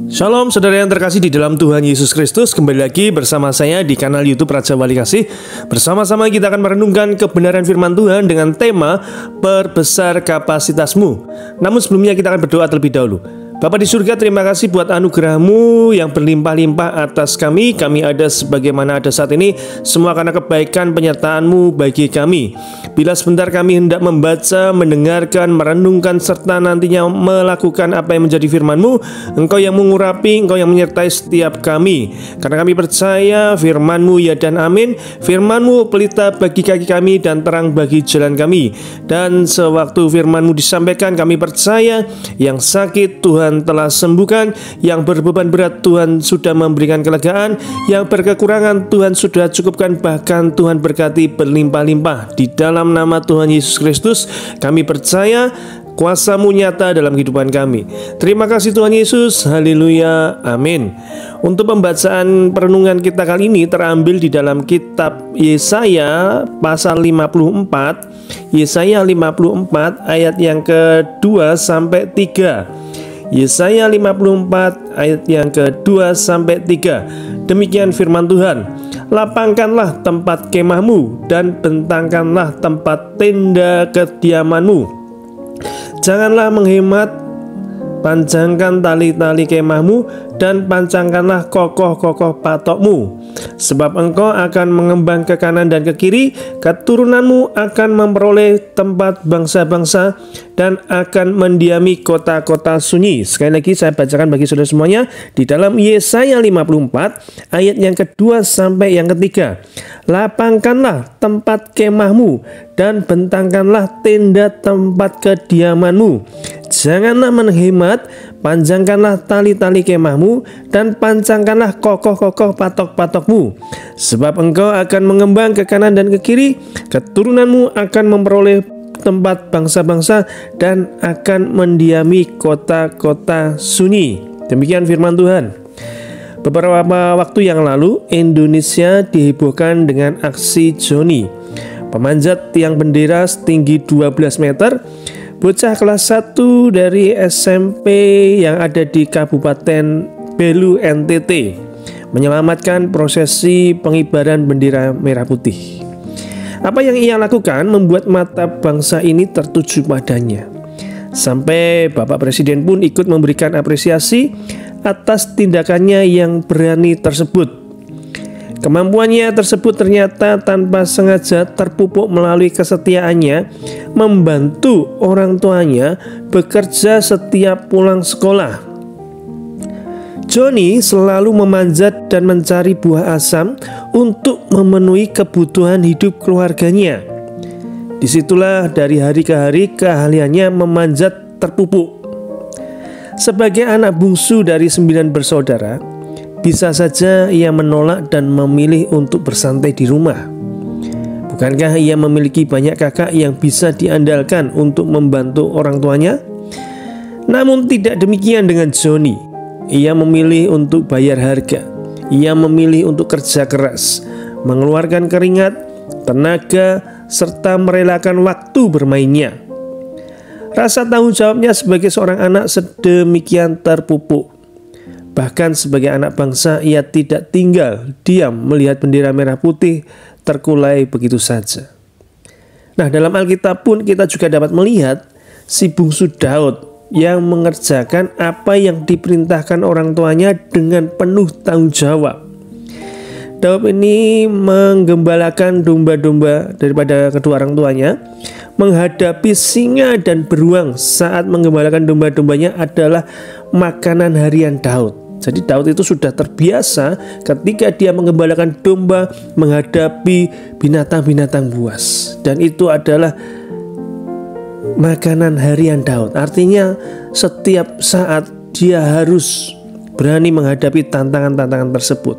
Shalom saudara yang terkasih di dalam Tuhan Yesus Kristus. Kembali lagi bersama saya di kanal YouTube Raja Wali Kasih. Bersama-sama kita akan merenungkan kebenaran firman Tuhan dengan tema Perbesar Kapasitasmu. Namun sebelumnya kita akan berdoa terlebih dahulu. Bapa di surga, terima kasih buat anugerah-Mu yang berlimpah-limpah atas kami. Kami ada sebagaimana ada saat ini, semua karena kebaikan penyertaan-Mu bagi kami. Bila sebentar kami hendak membaca, mendengarkan, merenungkan, serta nantinya melakukan apa yang menjadi firman-Mu, Engkau yang mengurapi, Engkau yang menyertai setiap kami. Karena kami percaya firman-Mu ya dan amin. Firman-Mu pelita bagi kaki kami dan terang bagi jalan kami. Dan sewaktu firman-Mu disampaikan, kami percaya yang sakit Tuhan telah sembuhkan, yang berbeban berat Tuhan sudah memberikan kelegaan, yang berkekurangan Tuhan sudah cukupkan, bahkan Tuhan berkati berlimpah-limpah. Di dalam nama Tuhan Yesus Kristus kami percaya kuasa-Mu nyata dalam kehidupan kami. Terima kasih Tuhan Yesus, haleluya, amin. Untuk pembacaan perenungan kita kali ini terambil di dalam kitab Yesaya pasal 54, Yesaya 54 ayat yang kedua sampai 3. Yesaya 54 ayat yang kedua sampai 3. Demikian firman Tuhan. Lapangkanlah tempat kemahmu dan bentangkanlah tempat tenda kediamanmu. Janganlah menghemat, panjangkan tali-tali kemahmu dan pancangkanlah kokoh-kokoh patokmu. Sebab engkau akan mengembang ke kanan dan ke kiri, keturunanmu akan memperoleh tempat bangsa-bangsa dan akan mendiami kota-kota sunyi. Sekali lagi saya bacakan bagi saudara semuanya di dalam Yesaya 54 ayat yang kedua sampai yang ketiga. Lapangkanlah tempat kemahmu dan bentangkanlah tenda tempat kediamanmu. Janganlah menghemat, panjangkanlah tali-tali kemahmu dan pancangkanlah kokoh-kokoh patok-patokmu. Sebab engkau akan mengembang ke kanan dan ke kiri, keturunanmu akan memperoleh tempat bangsa-bangsa dan akan mendiami kota-kota sunyi. Demikian firman Tuhan. Beberapa waktu yang lalu Indonesia dihebohkan dengan aksi Joni, pemanjat tiang bendera setinggi 12 meter. Bocah kelas 1 dari SMP yang ada di Kabupaten Belu NTT menyelamatkan prosesi pengibaran bendera merah putih. Apa yang ia lakukan membuat mata bangsa ini tertuju padanya. Sampai Bapak Presiden pun ikut memberikan apresiasi atas tindakannya yang berani tersebut. Kemampuannya tersebut ternyata tanpa sengaja terpupuk melalui kesetiaannya membantu orang tuanya bekerja setiap pulang sekolah. Joni selalu memanjat dan mencari buah asam untuk memenuhi kebutuhan hidup keluarganya. Disitulah dari hari ke hari keahliannya memanjat terpupuk. Sebagai anak bungsu dari 9 bersaudara, bisa saja ia menolak dan memilih untuk bersantai di rumah. Bukankah ia memiliki banyak kakak yang bisa diandalkan untuk membantu orang tuanya? Namun tidak demikian dengan Joni. Ia memilih untuk bayar harga. Ia memilih untuk kerja keras, mengeluarkan keringat, tenaga, serta merelakan waktu bermainnya. Rasa tanggung jawabnya sebagai seorang anak sedemikian terpupuk. Bahkan sebagai anak bangsa, ia tidak tinggal diam melihat bendera merah putih terkulai begitu saja. Nah, dalam Alkitab pun kita juga dapat melihat si bungsu Daud yang mengerjakan apa yang diperintahkan orang tuanya dengan penuh tanggung jawab. Daud ini menggembalakan domba-domba daripada kedua orang tuanya, menghadapi singa dan beruang saat menggembalakan domba-dombanya adalah makanan harian Daud. Jadi Daud itu sudah terbiasa ketika dia menggembalakan domba menghadapi binatang-binatang buas. Dan itu adalah makanan harian Daud. Artinya setiap saat dia harus berani menghadapi tantangan-tantangan tersebut.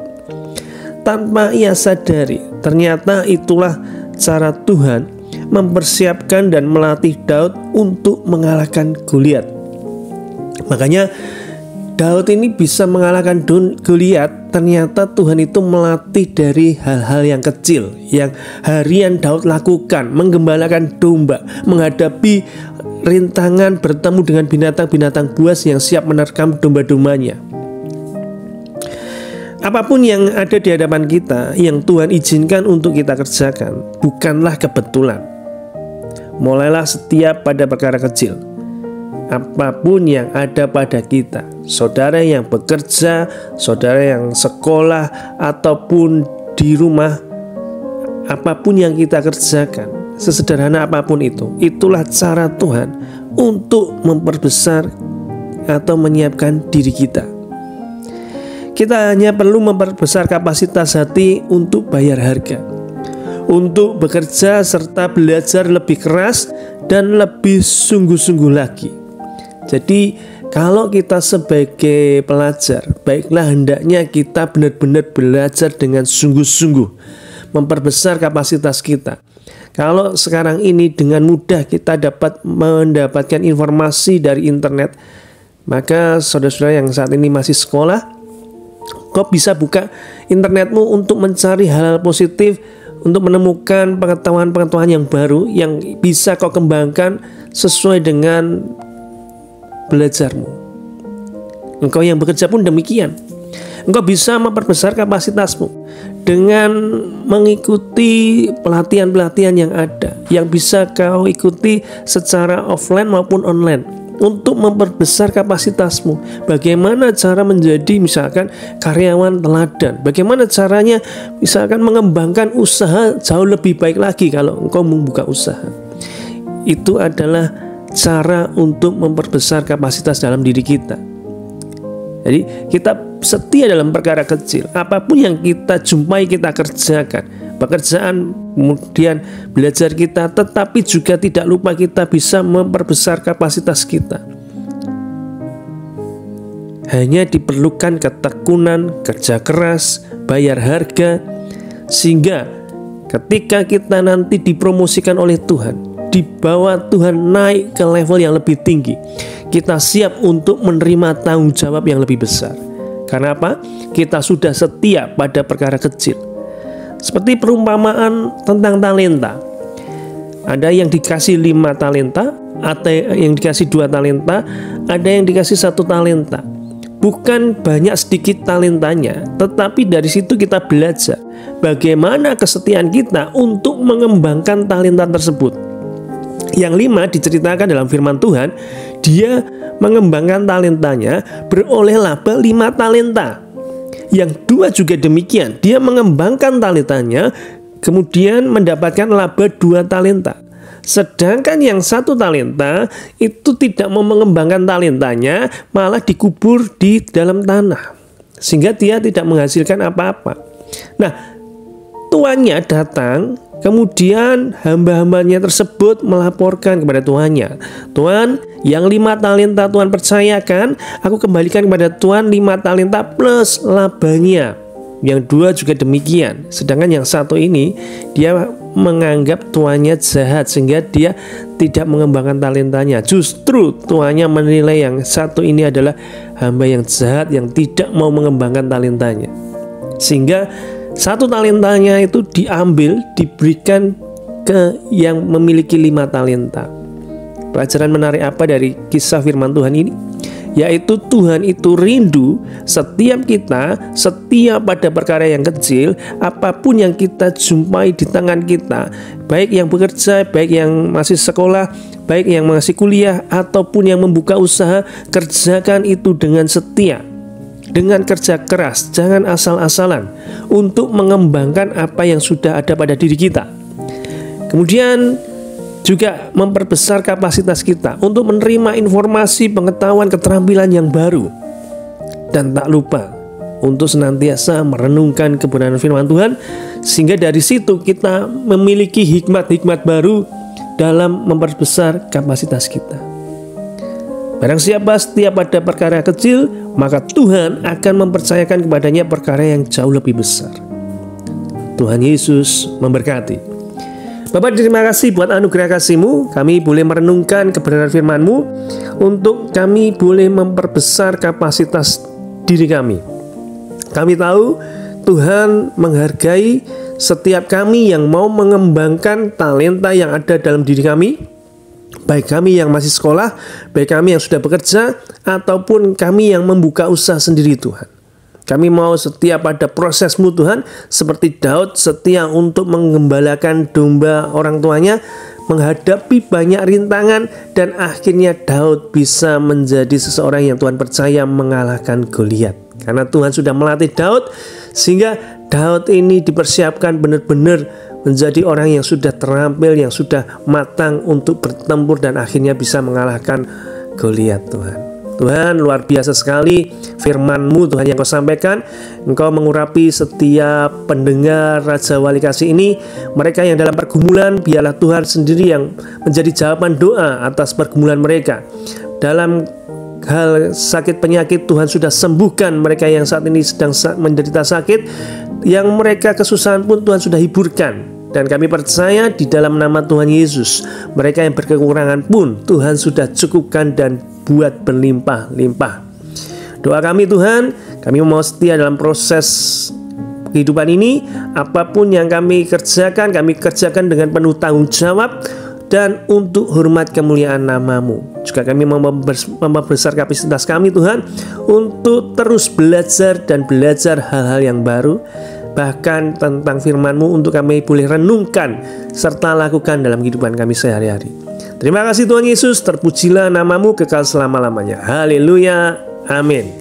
Tanpa ia sadari, ternyata itulah cara Tuhan mempersiapkan dan melatih Daud untuk mengalahkan Goliat. Makanya Daud ini bisa mengalahkan Goliat ternyata Tuhan itu melatih dari hal-hal yang kecil yang harian Daud lakukan, menggembalakan domba, menghadapi rintangan bertemu dengan binatang-binatang buas yang siap menerkam domba-dombanya. Apapun yang ada di hadapan kita yang Tuhan izinkan untuk kita kerjakan bukanlah kebetulan. Mulailah setia pada perkara kecil. Apapun yang ada pada kita, saudara yang bekerja, saudara yang sekolah, ataupun di rumah, apapun yang kita kerjakan, sesederhana apapun itu, itulah cara Tuhan untuk memperbesar atau menyiapkan diri kita. Kita hanya perlu memperbesar kapasitas hati untuk bayar harga, untuk bekerja serta belajar lebih keras dan lebih sungguh-sungguh lagi. Jadi kalau kita sebagai pelajar, baiklah hendaknya kita benar-benar belajar dengan sungguh-sungguh, memperbesar kapasitas kita. Kalau sekarang ini dengan mudah kita dapat mendapatkan informasi dari internet, maka saudara-saudara yang saat ini masih sekolah, kau bisa buka internetmu untuk mencari hal-hal positif, untuk menemukan pengetahuan-pengetahuan yang baru yang bisa kau kembangkan sesuai dengan belajarmu. Engkau yang bekerja pun demikian. Engkau bisa memperbesar kapasitasmu dengan mengikuti pelatihan-pelatihan yang ada, yang bisa kau ikuti secara offline maupun online, untuk memperbesar kapasitasmu. Bagaimana cara menjadi misalkan karyawan teladan, bagaimana caranya misalkan mengembangkan usaha jauh lebih baik lagi kalau engkau membuka usaha. Itu adalah cara untuk memperbesar kapasitas dalam diri kita. Jadi kita setia dalam perkara kecil. Apapun yang kita jumpai kita kerjakan. Pekerjaan, kemudian belajar kita, tetapi juga tidak lupa kita bisa memperbesar kapasitas kita. Hanya diperlukan ketekunan, kerja keras, bayar harga, sehingga ketika kita nanti dipromosikan oleh Tuhan, dibawa Tuhan naik ke level yang lebih tinggi, kita siap untuk menerima tanggung jawab yang lebih besar. Karena apa? Kita sudah setia pada perkara kecil. Seperti perumpamaan tentang talenta. Ada yang dikasih 5 talenta, ada yang dikasih 2 talenta, ada yang dikasih 1 talenta. Bukan banyak sedikit talentanya, tetapi dari situ kita belajar bagaimana kesetiaan kita untuk mengembangkan talenta tersebut. Yang 5 diceritakan dalam firman Tuhan, dia mengembangkan talentanya, beroleh laba 5 talenta. Yang 2 juga demikian, dia mengembangkan talentanya, kemudian mendapatkan laba 2 talenta. Sedangkan yang 1 talenta itu tidak mau mengembangkan talentanya, malah dikubur di dalam tanah, sehingga dia tidak menghasilkan apa-apa. Nah, tuannya datang, kemudian hamba-hambanya tersebut melaporkan kepada tuannya, "Tuan, yang 5 talenta Tuhan percayakan, aku kembalikan kepada Tuhan 5 talenta plus labanya." Yang 2 juga demikian. Sedangkan yang 1 ini dia menganggap tuannya jahat, sehingga dia tidak mengembangkan talentanya. Justru tuannya menilai yang 1 ini adalah hamba yang jahat, yang tidak mau mengembangkan talentanya, sehingga 1 talentanya itu diambil, diberikan ke yang memiliki 5 talenta. Pelajaran menarik apa dari kisah firman Tuhan ini? Yaitu Tuhan itu rindu setiap kita setia pada perkara yang kecil. Apapun yang kita jumpai di tangan kita, baik yang bekerja, baik yang masih sekolah, baik yang masih kuliah, ataupun yang membuka usaha, kerjakan itu dengan setia, dengan kerja keras, jangan asal-asalan, untuk mengembangkan apa yang sudah ada pada diri kita. Kemudian juga memperbesar kapasitas kita untuk menerima informasi, pengetahuan, keterampilan yang baru. Dan tak lupa untuk senantiasa merenungkan kebenaran firman Tuhan, sehingga dari situ kita memiliki hikmat-hikmat baru dalam memperbesar kapasitas kita. Barang siapa setia pada perkara kecil, maka Tuhan akan mempercayakan kepadanya perkara yang jauh lebih besar. Tuhan Yesus memberkati. Bapak, terima kasih buat anugerah kasih-Mu. Kami boleh merenungkan kebenaran firman-Mu, untuk kami boleh memperbesar kapasitas diri kami, Kami tahu Tuhan menghargai setiap kami yang mau mengembangkan talenta yang ada dalam diri kami, baik kami yang masih sekolah, baik kami yang sudah bekerja, ataupun kami yang membuka usaha sendiri Tuhan. Kami mau setiap ada prosesmu Tuhan, seperti Daud setia untuk menggembalakan domba orang tuanya, menghadapi banyak rintangan, dan akhirnya Daud bisa menjadi seseorang yang Tuhan percaya mengalahkan Goliat. Karena Tuhan sudah melatih Daud, sehingga Daud ini dipersiapkan benar-benar menjadi orang yang sudah terampil, yang sudah matang untuk bertempur, dan akhirnya bisa mengalahkan Goliat Tuhan. Tuhan, luar biasa sekali firman-Mu Tuhan yang Kau sampaikan. Engkau mengurapi setiap pendengar Raja Wali Kasih ini. Mereka yang dalam pergumulan, biarlah Tuhan sendiri yang menjadi jawaban doa atas pergumulan mereka. Dalam hal sakit penyakit, Tuhan sudah sembuhkan mereka yang saat ini sedang menderita sakit. Yang mereka kesusahan pun Tuhan sudah hiburkan. Dan kami percaya di dalam nama Tuhan Yesus, mereka yang berkekurangan pun Tuhan sudah cukupkan dan buat berlimpah-limpah. Doa kami Tuhan, kami mau setia dalam proses kehidupan ini. Apapun yang kami kerjakan dengan penuh tanggung jawab dan untuk hormat kemuliaan nama-Mu. Juga kami membesar kapasitas kami Tuhan untuk terus belajar dan belajar hal-hal yang baru, bahkan tentang firman-Mu untuk kami boleh renungkan serta lakukan dalam kehidupan kami sehari-hari. Terima kasih Tuhan Yesus, terpujilah nama-Mu kekal selama-lamanya. Haleluya, amin.